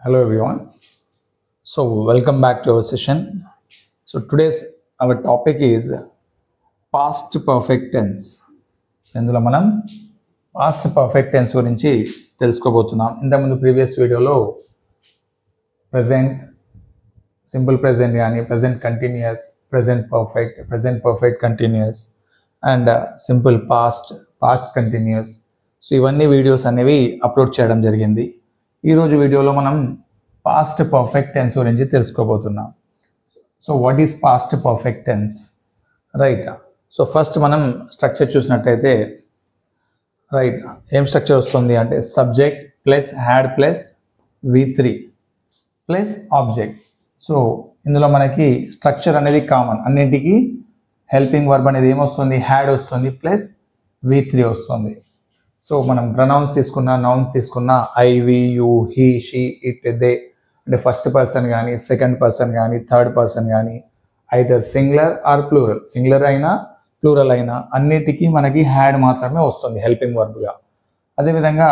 Hello everyone. So welcome back to our session. So today's our topic is past perfect tense. So ఇందులో మనం past perfect tense గురించి తెలుసుకోబోతున్నాం. ఇంతకుముందు previous వీడియోలో present, simple present కానీ present continuous, present perfect continuous and simple past continuous, so ఇవన్నీ videos అనేవి upload చేయడం జరిగింది. ఈరోజు వీడియోలో మనం పాస్ట్ పర్ఫెక్ట్ టెన్స్ గురించి తెలుసుకోబోతున్నాం. So what is past perfect tense, right? So first మనం స్ట్రక్చర్ చూసినట్టయితే, రైట్, ఏం స్ట్రక్చర్ వస్తుంది అంటే subject plus had plus V3 plus object. So ఇందులో మనకి స్ట్రక్చర్ అనేది కామన్, అన్నింటికి హెల్పింగ్ వర్బ్ అనేది ఏమొస్తుంది, హ్యాడ్ వస్తుంది ప్లస్ V3 వస్తుంది. సో మనం ప్రొనౌన్స్ తీసుకున్న, నౌన్ తీసుకున్న, I, we, you, he, she, it, they అంటే ఫస్ట్ పర్సన్ కానీ సెకండ్ పర్సన్ కానీ థర్డ్ పర్సన్ కానీ either singular or plural, singular అయినా ప్లూరల్ అయినా అన్నిటికీ మనకి హ్యాడ్ మాత్రమే వస్తుంది హెల్పింగ్ వర్బ్గా. అదేవిధంగా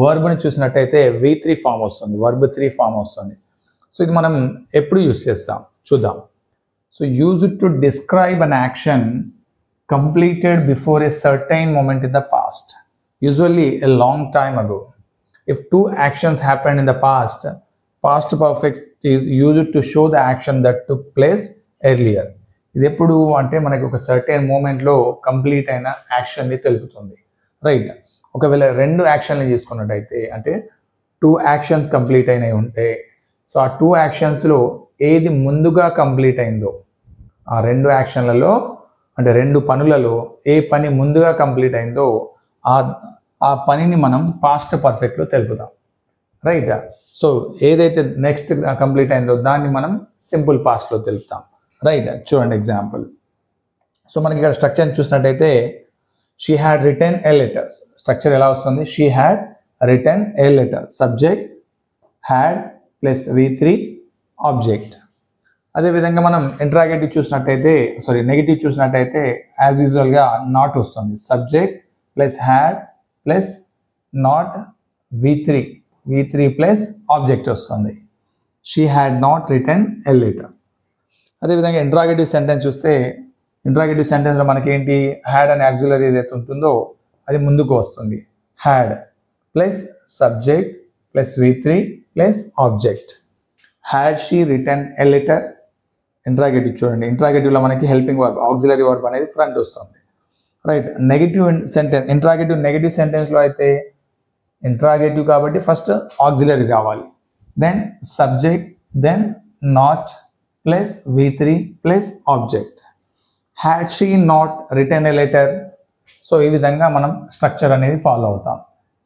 వర్బ్ని చూసినట్టయితే V3 ఫామ్ వస్తుంది, వర్బ్ 3 ఫామ్ వస్తుంది. సో ఇది మనం ఎప్పుడు యూజ్ చేస్తాం చూద్దాం. So use to describe an action completed before a certain moment in the past, usually a long time ago. If two actions happened in the past perfect is used to show the action that took place earlier. ఇది ఎప్పుడు అంటే మనకి ఒక certain మూమెంట్లో complete అయిన యాక్షన్ని తెలుపుతుంది, right? ఒకవేళ రెండు యాక్షన్లు తీసుకున్నట్టయితే అంటే 2 యాక్షన్స్ కంప్లీట్ అయినవి ఉంటే, సో ఆ 2 యాక్షన్స్లో ఏది ముందుగా కంప్లీట్ అయిందో, ఆ 2 యాక్షన్లలో అంటే 2 పనులలో ఏ పని ముందుగా కంప్లీట్ అయిందో ఆ పనిని మనం పాస్ట్ పర్ఫెక్ట్లో తెలుపుతాం, రైట్? సో ఏదైతే నెక్స్ట్ కంప్లీట్ అయిందో దాన్ని మనం సింపుల్ పాస్ట్లో తెలుపుతాం, రైట్? చూడండి ఎగ్జాంపుల్. సో మనకి ఇక్కడ స్ట్రక్చర్ చూసినట్టయితే she had written A letter. Structure ఎలా వస్తుంది, she had written A letter, subject had plus V3 object. అదేవిధంగా మనం ఇంట్రాగేటివ్ చూసినట్టయితే, నెగిటివ్ చూసినట్టయితే యాజ్ యూజువల్గా నాట్ వస్తుంది, subject plus had plus not V3 plus object వస్తుంది. She had not return a letter. అదేవిధంగా ఇంట్రాగేటివ్ సెంటెన్స్ చూస్తే, ఇంట్రాగేటివ్ సెంటెన్స్లో మనకేంటి, హ్యాడ్ అనే యాక్సిలరీ ఏదైతే ఉంటుందో అది ముందుకు వస్తుంది, had plus subject plus V3 plus object. Had she return a letter. Interrogative చూడండి, ఇంట్రాగేటివ్లో మనకి హెల్పింగ్ వర్బ్, ఆక్సిలరీ వర్బ్ అనేది ఫ్రంట్ వస్తుంది, right? Negative sentence, interrogative negative సెంటెన్స్లో అయితే ఇంట్రాగేటివ్ కాబట్టి ఫస్ట్ ఆక్సిలరీ రావాలి, then subject, then not plus V3 plus object. Had she not return a letter. So ఈ విధంగా మనం స్ట్రక్చర్ అనేది ఫాలో అవుతాం.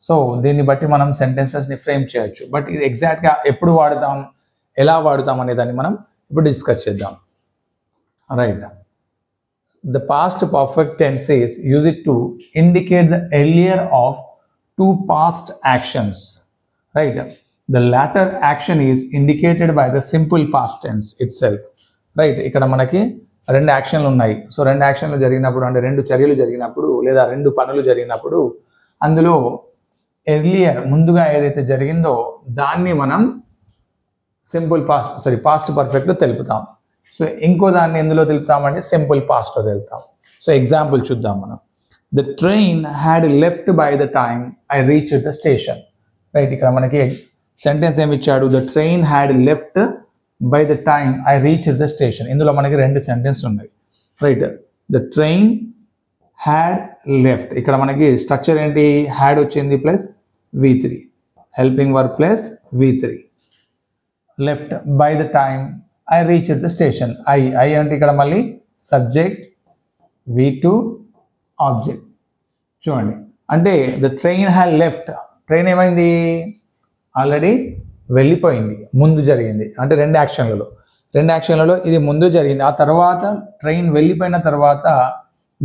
సో దీన్ని బట్టి మనం సెంటెన్సెస్ని ఫ్రేమ్ చేయొచ్చు. బట్ ఇది ఎగ్జాక్ట్గా ఎప్పుడు వాడుతాం, ఎలా వాడుతాం అనే దాన్ని మనం ఇప్పుడు డిస్కస్ చేద్దాం, right? The past perfect tense is used to indicate the earlier of 2 past actions, right? The latter action is indicated by the simple past tense itself, right? ఇక్కడ మనకి 2 యాక్షన్లు ఉన్నాయి. సో 2 యాక్షన్లు జరిగినప్పుడు అంటే 2 చర్యలు జరిగినప్పుడు లేదా 2 పనులు జరిగినప్పుడు అందులో ఎర్లియర్ ముందుగా ఏదైతే జరిగిందో దాన్ని మనం పాస్ట్ పర్ఫెక్ట్లో తెలుపుతాం. సో ఇంకో దాన్ని ఎందులో తెలుపుతామంటే సింపుల్ పాస్ట్లో తెలుపుతాం. సో ఎగ్జాంపుల్ చూద్దాం మనం. The train had left by the time I reach the station, right? ఇక్కడ మనకి సెంటెన్స్ ఏమి ఇచ్చాడు, the train had left by the time I reach the station. ఇందులో మనకి 2 సెంటెన్స్ ఉన్నాయి, right? The train had left, ఇక్కడ మనకి స్ట్రక్చర్ ఏంటి, హ్యాడ్ వచ్చింది plus V3, helping verb plus V3. Left by the time I reach the station, I అంటే ఇక్కడ మళ్ళీ సబ్జెక్ట్ V2 ఆబ్జెక్ట్. చూడండి, అంటే the train had left, train ఏమైంది, ఆల్రెడీ వెళ్ళిపోయింది, ముందు జరిగింది. అంటే 2 యాక్షన్లలో ఇది ముందు జరిగింది. ఆ తర్వాత ట్రైన్ వెళ్ళిపోయిన తర్వాత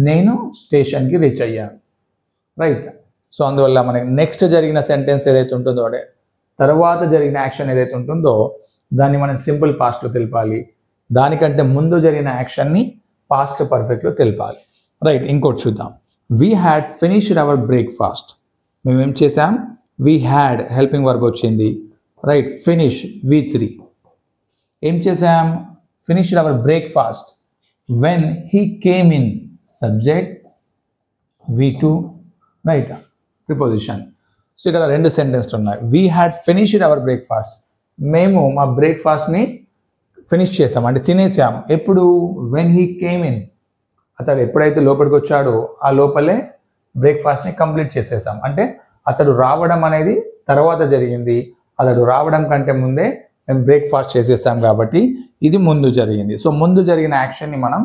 నేను స్టేషన్కి రీచ్ అయ్యాను, రైట్? సో అందువల్ల మనకి నెక్స్ట్ జరిగిన సెంటెన్స్ ఏదైతే ఉంటుందో అంటే తర్వాత జరిగిన యాక్షన్ ఏదైతే ఉంటుందో దాన్ని మనం సింపుల్ పాస్ట్లో తెలపాలి, దానికంటే ముందు జరిగిన యాక్షన్ని పాస్ట్ పర్ఫెక్ట్లో తెలపాలి, రైట్? ఇంకోటి చూద్దాం. We had finished our breakfast. మేము ఏం చేసాం, వీ హ్యాడ్ హెల్పింగ్ వర్బ్ వచ్చింది రైట్ ఫినిష్ V3 ఏం చేసాం finished our breakfast when he came in subject V2 right preposition so ఇక్కడ రెండు సెంటెన్స్లు ఉన్నాయి we had finished our breakfast మేము మా బ్రేక్ఫాస్ట్ని ఫినిష్ చేసాం అంటే తినేసాం ఎప్పుడు వెన్ హీ కేమ్ ఇన్ అతడు ఎప్పుడైతే లోపలికి వచ్చాడో ఆ లోపలే బ్రేక్ఫాస్ట్ని కంప్లీట్ చేసేసాం అంటే అతడు రావడం అనేది తర్వాత జరిగింది అతడు రావడం కంటే ముందే మేము బ్రేక్ఫాస్ట్ చేసేసాం కాబట్టి ఇది ముందు జరిగింది సో ముందు జరిగిన యాక్షన్ని మనం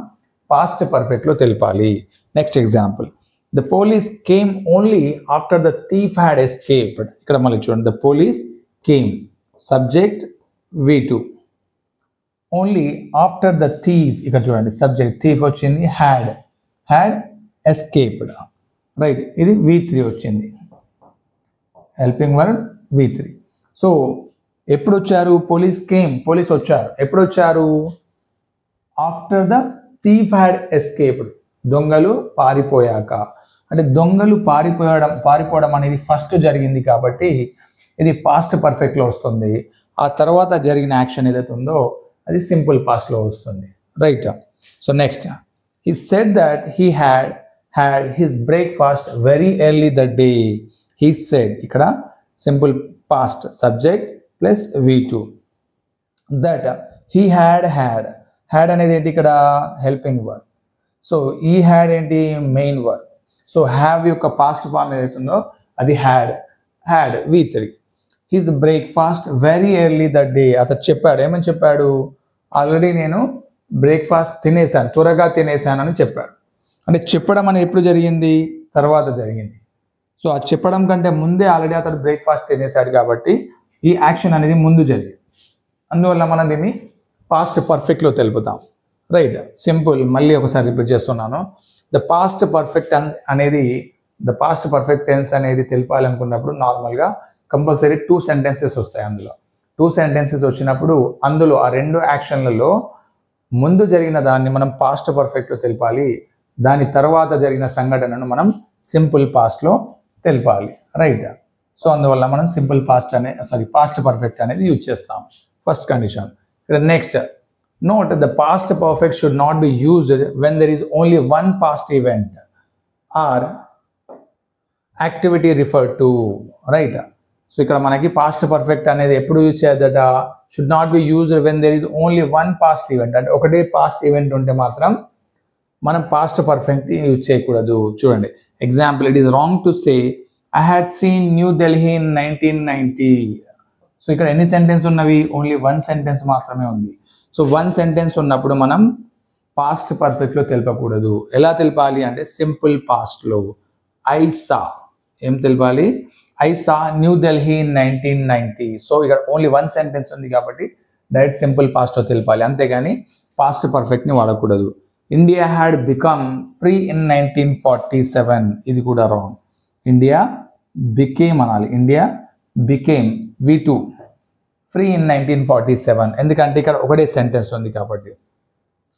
పాస్ట్ పర్ఫెక్ట్లో తెలిపాలి next example the police came only after the thief had escaped ఇక్కడ మళ్ళీ చూడండి the police came subject V2 only after the thief ఇక్కడ చూడండి సబ్జెక్ట్ థీఫ్ వచ్చింది హ్యాడ్ ఎస్కేప్డ్ రైట్ ఇది V3 వచ్చింది హెల్పింగ్ వర్డ్ V3 సో ఎప్పుడు వచ్చారు పోలీస్ కేమ్ పోలీస్ వచ్చారు ఎప్పుడు వచ్చారు after the thief had escaped దొంగలు పారిపోయాక అంటే దొంగలు పారిపోవడం అనేది ఫస్ట్ జరిగింది కాబట్టి ఇది పాస్ట్ పర్ఫెక్ట్లో వస్తుంది ఆ తర్వాత జరిగిన యాక్షన్ ఏదైతే ఉందో అది సింపుల్ పాస్ట్లో వస్తుంది right so next he said that he had his breakfast very early the day he said ఇక్కడ simple past subject plus V2 that he had అనేది ఏంటి ఇక్కడ హెల్పింగ్ వర్బ్ సో ఈ హ్యాడ్ ఏంటి మెయిన్ వర్బ్ సో హ్యావ్ యొక్క past form ఏదైతుందో అది had V3 his breakfast very early the day అతను చెప్పాడు ఏమని చెప్పాడు ఆల్రెడీ నేను బ్రేక్ఫాస్ట్ తినేసాను త్వరగా తినేసాను అని చెప్పాడు అంటే చెప్పడం అనేది ఎప్పుడు జరిగింది తర్వాత జరిగింది సో ఆ చెప్పడం కంటే ముందే ఆల్రెడీ అతడు బ్రేక్ఫాస్ట్ తినేసాడు కాబట్టి ఈ యాక్షన్ అనేది ముందు జరిగింది అందువల్ల మనం దీన్ని పాస్ట్ పర్ఫెక్ట్లో తెలుపుతాం రైట్ సింపుల్ మళ్ళీ ఒకసారి రిపీట్ చేస్తున్నాను ద పాస్ట్ పర్ఫెక్ట్ టెన్స్ అనేది తెలిపాలనుకున్నప్పుడు నార్మల్గా కంపల్సరీ 2 సెంటెన్సెస్ వస్తాయి అందులో 2 సెంటెన్సెస్ వచ్చినప్పుడు అందులో ఆ రెండు యాక్షన్లలో ముందు జరిగిన దాన్ని మనం పాస్ట్ పర్ఫెక్ట్లో తెలిపాలి దాని తర్వాత జరిగిన సంఘటనను మనం సింపుల్ పాస్ట్లో తెలిపాలి రైట్ సో అందువల్ల మనం సింపుల్ పాస్ట్ పర్ఫెక్ట్ అనేది యూజ్ చేస్తాం ఫస్ట్ కండిషన్ ఇక్కడ next note the past perfect should not be used when there is only one past event or activity refer to right so ఇక్కడ మనకి past perfect అనేది ఎప్పుడు use చేయదట should not be used when there is only one past event అంటే ఒకటే past event ఉంటే మాత్రం మనం పాస్ట్ పర్ఫెక్ట్ యూజ్ చేయకూడదు చూడండి example it is wrong to say I had seen new Delhi in 1990 so ఇక్కడ ఎన్ని సెంటెన్స్ ఉన్నవి ఓన్లీ 1 సెంటెన్స్ మాత్రమే ఉంది సో 1 సెంటెన్స్ ఉన్నప్పుడు మనం పాస్ట్ పర్ఫెక్ట్లో తెలపకూడదు ఎలా తెలపాలి అంటే సింపుల్ పాస్ట్లో ఐ సా ఏం తెలపాలి I saw New Delhi in 1990 so ఇక్కడ ఓన్లీ 1 సెంటెన్స్ ఉంది కాబట్టి డైరెక్ట్ సింపుల్ పాస్ట్లో తెలపాలి అంతేగాని పాస్ట్ పర్ఫెక్ట్ని వాడకూడదు India had become free in 1947 ఇది కూడా రాంగ్ ఇండియా బికేమ్ అనాలి India became V2 free in 1947 ఎందుకంటే ఇక్కడ ఒకటే సెంటెన్స్ ఉంది కాబట్టి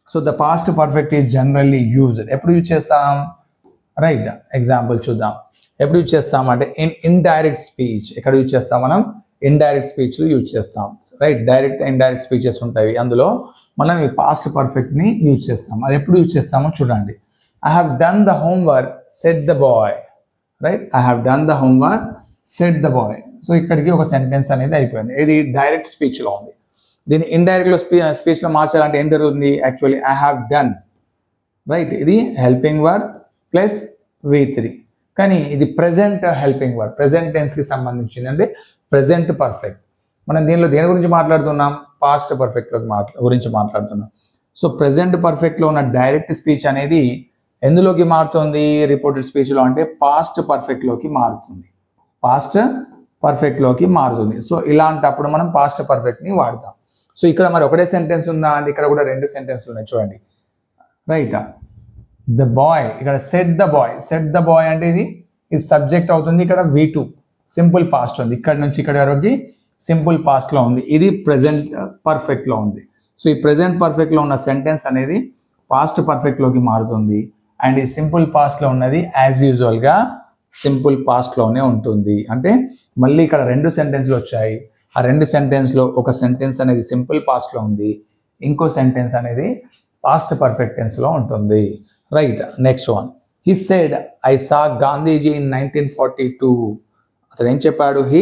so the past perfect is generally used ఎప్పుడు యూజ్ చేస్తాం రైట్ ఎగ్జాంపుల్ చూద్దాం ఎప్పుడు యూజ్ చేస్తాం అంటే ఇండైరెక్ట్ స్పీచ్ ఎక్కడ యూజ్ చేస్తాం మనం ఇండైరెక్ట్ స్పీచ్లు యూజ్ చేస్తాం రైట్ డైరెక్ట్ ఇండైరెక్ట్ స్పీచెస్ ఉంటాయి అందులో మనం ఈ పాస్ట్ పర్ఫెక్ట్ని యూజ్ చేస్తాం అది ఎప్పుడు యూజ్ చేస్తామో చూడండి I have done the homework set the boy right I have done the homework set the boy so ఇక్కడికి ఒక సెంటెన్స్ అనేది అయిపోయింది ఇది డైరెక్ట్ స్పీచ్లో ఉంది దీన్ని ఇండైరెక్ట్లో స్పీచ్లో మార్చాలంటే ఏం జరుగుతుంది actually I have done right ఇది హెల్పింగ్ వర్బ్ ప్లస్ V3 కానీ ఇది ప్రెజెంట్ హెల్పింగ్ వర్బ్ ప్రెజెంట్ టెన్స్కి సంబంధించింది అంటే ప్రెజెంట్ పర్ఫెక్ట్ మనం దీనిలో దేని గురించి మాట్లాడుతున్నాం పాస్ట్ పర్ఫెక్ట్ గురించి మాట్లాడుతున్నాం సో ప్రెజెంట్ పర్ఫెక్ట్లో ఉన్న డైరెక్ట్ స్పీచ్ అనేది ఎందులోకి మారుతుంది రిపోర్టెడ్ స్పీచ్లో అంటే పాస్ట్ పర్ఫెక్ట్లోకి మారుతుంది పాస్ట్ పర్ఫెక్ట్లోకి మారుతుంది సో ఇలాంటప్పుడు మనం పాస్ట్ పర్ఫెక్ట్ని వాడతాం సో ఇక్కడ మరి ఒకటే సెంటెన్స్ ఉందా అంటే ఇక్కడ కూడా 2 సెంటెన్స్లు ఉన్నాయి చూడండి రైట్ ద బాయ్ ఇక్కడ సెట్ ద బాయ్ అంటే ఇది సబ్జెక్ట్ అవుతుంది ఇక్కడ V2 సింపుల్ పాస్ట్ ఉంది ఇక్కడ నుంచి ఇక్కడ వరకు సింపుల్ పాస్ట్లో ఉంది ఇది ప్రెజెంట్ పర్ఫెక్ట్లో ఉంది సో ఈ ప్రెజెంట్ పర్ఫెక్ట్లో ఉన్న సెంటెన్స్ అనేది పాస్ట్ పర్ఫెక్ట్లోకి మారుతుంది అండ్ ఈ సింపుల్ పాస్ట్లో ఉన్నది యాజ్ యూజువల్గా సింపుల్ పాస్ట్లోనే ఉంటుంది అంటే మళ్ళీ ఇక్కడ 2 సెంటెన్స్లు వచ్చాయి ఆ రెండు సెంటెన్స్లో ఒక సెంటెన్స్ అనేది సింపుల్ పాస్ట్లో ఉంది, ఇంకో సెంటెన్స్ అనేది పాస్ట్ పర్ఫెక్ట్ టెన్స్లో ఉంటుంది. Right, next one. He said I saw Gandhiji in 1942. అతడు ఏం చెప్పాడు? హీ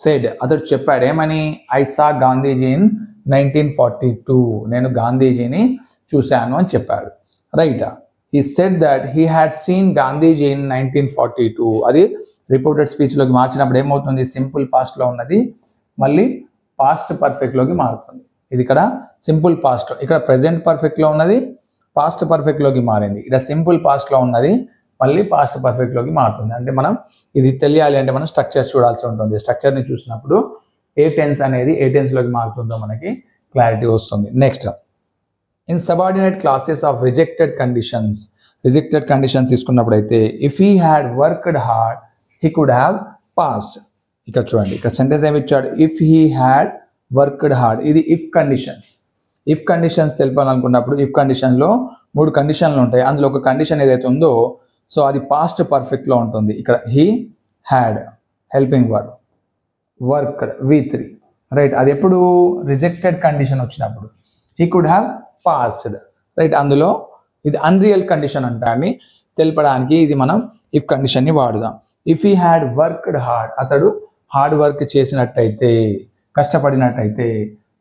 సెడ్, అతడు చెప్పాడు ఏమని? ఐ సా గాంధీజీ ఇన్ 1942, నేను గాంధీజీని చూశాను అని చెప్పాడు. Right, he said that he had seen Gandhiji in 1942. అది రిపోర్టెడ్ స్పీచ్లోకి మార్చినప్పుడు ఏమవుతుంది? సింపుల్ పాస్ట్లో ఉన్నది మళ్ళీ పాస్ట్ పర్ఫెక్ట్లోకి మారుతుంది. ఇది ఇక్కడ సింపుల్ పాస్ట్, ఇక్కడ ప్రెజెంట్ పర్ఫెక్ట్లో ఉన్నది పాస్ట్ పర్ఫెక్ట్లోకి మారింది. ఇక్కడ సింపుల్ పాస్ట్లో ఉన్నది మళ్ళీ పాస్ట్ పర్ఫెక్ట్లోకి మారుతుంది. అంటే మనం ఇది తెలియాలి అంటే మనం స్ట్రక్చర్ చూడాల్సి ఉంటుంది. స్ట్రక్చర్ని చూసినప్పుడు ఏ టెన్స్ అనేది ఏ టెన్స్లోకి మారుతుందో మనకి క్లారిటీ వస్తుంది. Next, in subordinate clauses of rejected conditions. Rejected conditions తీసుకున్నప్పుడు అయితే if he had worked hard he could have passed. ఇక్కడ చూడండి, ఇక్కడ సెంటెన్స్ ఏమి ఇచ్చాడు? If he had worked hard. ఇది ఇఫ్ కండిషన్స్. ఇఫ్ కండిషన్స్ తెలిపాలనుకున్నప్పుడు ఇఫ్ కండిషన్లో 3 కండిషన్లు ఉంటాయి. అందులో ఒక కండిషన్ ఏదైతే ఉందో సో అది పాస్ట్ పర్ఫెక్ట్లో ఉంటుంది. ఇక్కడ he had helping verb, worked V3. Right, అది ఎప్పుడు? రిజెక్టెడ్ కండిషన్ వచ్చినప్పుడు. He could have passed. Right, అందులో ఇది అన్రియల్ కండిషన్ అంటాన్ని తెలపడానికి ఇది మనం ఇఫ్ కండిషన్ని వాడుదాం. If he had worked hard, అతడు హార్డ్ వర్క్ చేసినట్టయితే, కష్టపడినట్టయితే,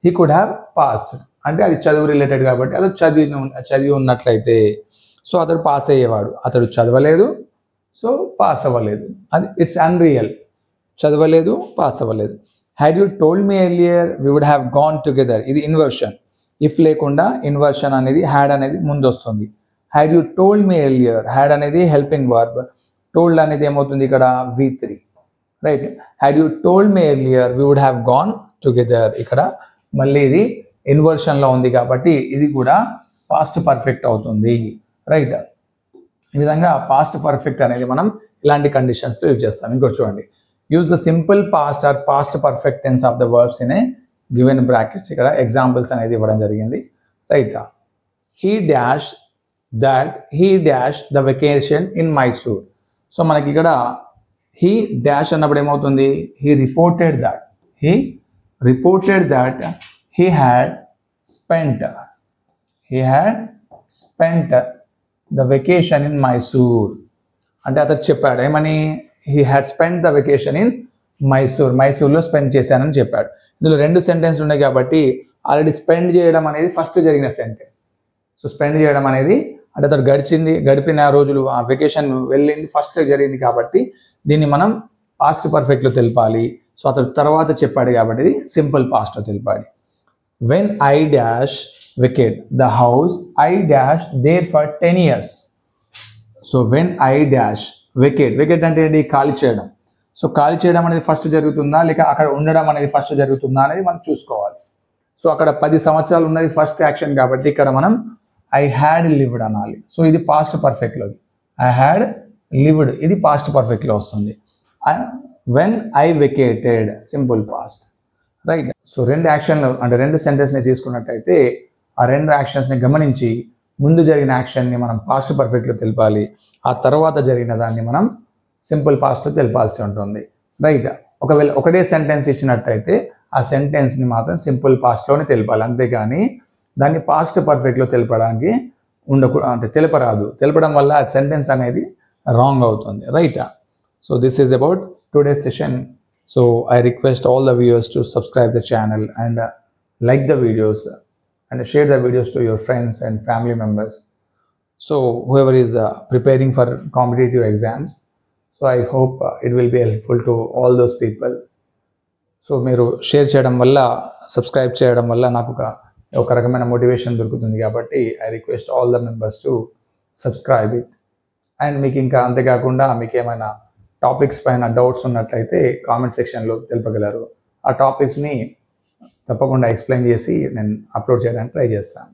హీ కుడ్ హ్యావ్ పాస్డ్. అంటే అది చదువు రిలేటెడ్ కాబట్టి అది చదివి ఉన్నట్లయితే సో అతడు పాస్ అయ్యేవాడు. అతడు చదవలేదు సో పాస్ అవ్వలేదు. అది ఇట్స్ అన్రియల్. చదవలేదు, పాస్ అవ్వలేదు. Had you told me earlier we would have gone together. ఇది ఇన్వర్షన్. ఇఫ్ లేకుండా ఇన్వర్షన్ అనేది హ్యాడ్ అనేది ముందు వస్తుంది. Had you told me earlier, had అనేది హెల్పింగ్ వర్బ్, టోల్డ్ అనేది ఏమవుతుంది ఇక్కడ? V3. Right, had you told me earlier we would have gone together. ఇక్కడ మళ్ళీ ఇది ఇన్వర్షన్లో ఉంది కాబట్టి ఇది కూడా పాస్ట్ పర్ఫెక్ట్ అవుతుంది. రైట్, ఈ విధంగా పాస్ట్ పర్ఫెక్ట్ అనేది మనం ఇలాంటి కండిషన్స్లో యూజ్ చేస్తాం. ఇంకోటి చూడండి, use the simple past or past perfect tense of the verbs in a given brackets. ఇక్కడ ఎగ్జాంపుల్స్ అనేది ఇవ్వడం జరిగింది. Right, he dash that he dash the vacation in Mysore. So మనకి ఇక్కడ హీ డాష్ అన్నప్పుడు ఏమవుతుంది? He reported that he had spent the vacation in Mysore. అంటే అతను చెప్పాడు ఏమని? he had spent the vacation in Mysore. మైసూర్లో స్పెండ్ చేశానని చెప్పాడు. ఇందులో 2 సెంటెన్స్ ఉన్నాయి కాబట్టి ఆల్రెడీ స్పెండ్ చేయడం అనేది ఫస్ట్ జరిగిన సెంటెన్స్. సో స్పెండ్ చేయడం అనేది అంటే అతడు గడిపిన రోజులు, ఆ వెకేషన్ వెళ్ళింది ఫస్ట్ జరిగింది కాబట్టి దీన్ని మనం పాస్ట్ పర్ఫెక్ట్లో తెలపాలి. సో అతడు తర్వాత చెప్పాడు కాబట్టి ఇది సింపుల్ పాస్ట్లో తెలపాలి. When I dash vacate the house, I dash there for 10 years. So when I dash vacate అంటే ఏంటి? ఖాళీ చేయడం. సో ఖాళీ చేయడం అనేది ఫస్ట్ జరుగుతుందా లేక అక్కడ ఉండడం అనేది ఫస్ట్ జరుగుతుందా అనేది మనం చూసుకోవాలి. సో అక్కడ 10 సంవత్సరాలు ఉన్నది ఫస్ట్ యాక్షన్ కాబట్టి ఇక్కడ మనం ఐ హ్యాడ్ లివ్డ్ అనాలి. సో ఇది పాస్ట్ పర్ఫెక్ట్లోకి ఐ హ్యాడ్ లివ్డ్, ఇది పాస్ట్ పర్ఫెక్ట్లో వస్తుంది. When I vacated simple past. Right, so 2 యాక్షన్లు అంటే 2 సెంటెన్స్ని తీసుకున్నట్టయితే ఆ 2 యాక్షన్స్ని గమనించి ముందు జరిగిన యాక్షన్ని మనం పాస్ట్ పర్ఫెక్ట్లో తెలపాలి, ఆ తర్వాత జరిగిన దాన్ని మనం సింపుల్ పాస్ట్లో తెలపాల్సి ఉంటుంది. రైట్, ఒకవేళ ఒకటే సెంటెన్స్ ఇచ్చినట్టయితే ఆ సెంటెన్స్ని మాత్రం సింపుల్ పాస్ట్లోనే తెలపాలి, అంతేగాని దాన్ని పాస్ట్ పర్ఫెక్ట్లో తెలపడానికి తెలపరాదు. తెలపడం వల్ల ఆ సెంటెన్స్ అనేది రాంగ్ అవుతుంది. Right, so this is about today's session. So I request all the viewers to subscribe the channel and like the videos and share the videos to your friends and family members. So whoever is preparing for competitive exams, so I hope it will be helpful to all those people. So మీరు share చేయడం వల్ల, subscribe చేయడం వల్ల నాకు ఒక రకమైన motivation దొరుకుతుంది కాబట్టి I request all the members to subscribe it. And మీకు ఇంకా అంతేకాకుండా మీకు ఏమైనా టాపిక్స్ పైన డౌట్స్ ఉన్నట్లయితే కామెంట్ సెక్షన్లో తెలుపగలరు. ఆ టాపిక్స్ని తప్పకుండా ఎక్స్ప్లెయిన్ చేసి నేను అప్లోడ్ చేయడానికి ట్రై చేస్తాను.